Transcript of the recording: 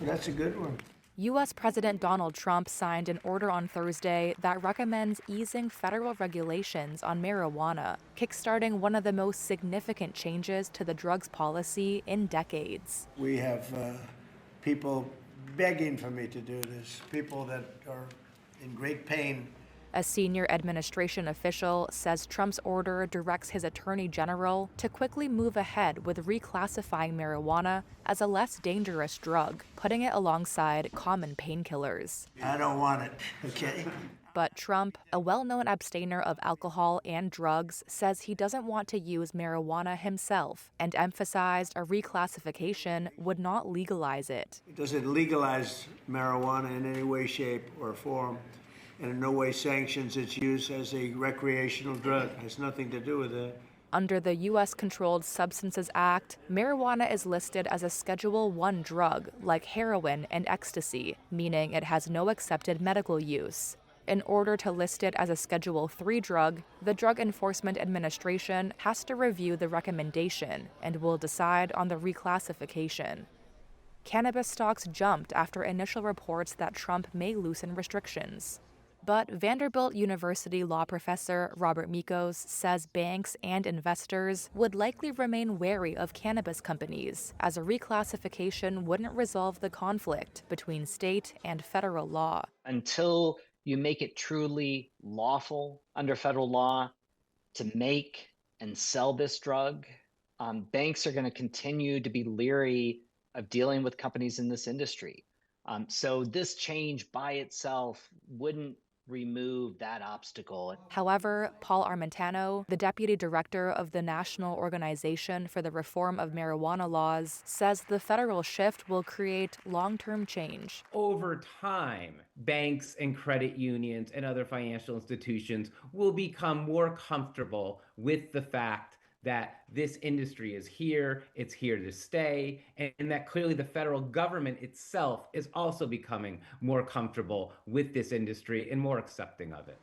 That's a good one. U.S. President Donald Trump signed an order on Thursday that recommends easing federal regulations on marijuana, kickstarting one of the most significant changes to the drugs policy in decades. We have people begging for me to do this, people that are in great pain. A senior administration official says Trump's order directs his attorney general to quickly move ahead with reclassifying marijuana as a less dangerous drug, putting it alongside common painkillers. I don't want it, okay? But Trump, a well-known abstainer of alcohol and drugs, says he doesn't want to use marijuana himself and emphasized a reclassification would not legalize it. It doesn't legalize marijuana in any way, shape, or form, and in no way sanctions its use as a recreational drug. It has nothing to do with that. Under the U.S. Controlled Substances Act, marijuana is listed as a Schedule I drug, like heroin and ecstasy, meaning it has no accepted medical use. In order to list it as a Schedule III drug, the Drug Enforcement Administration has to review the recommendation and will decide on the reclassification. Cannabis stocks jumped after initial reports that Trump may loosen restrictions. But Vanderbilt University law professor Robert Mikos says banks and investors would likely remain wary of cannabis companies, as a reclassification wouldn't resolve the conflict between state and federal law. Until you make it truly lawful under federal law to make and sell this drug, banks are going to continue to be leery of dealing with companies in this industry. So this change by itself wouldn't remove that obstacle. However, Paul Armentano, the deputy director of the National Organization for the Reform of Marijuana Laws, says the federal shift will create long-term change. Over time, banks and credit unions and other financial institutions will become more comfortable with the fact that this industry is here, it's here to stay, and that clearly the federal government itself is also becoming more comfortable with this industry and more accepting of it.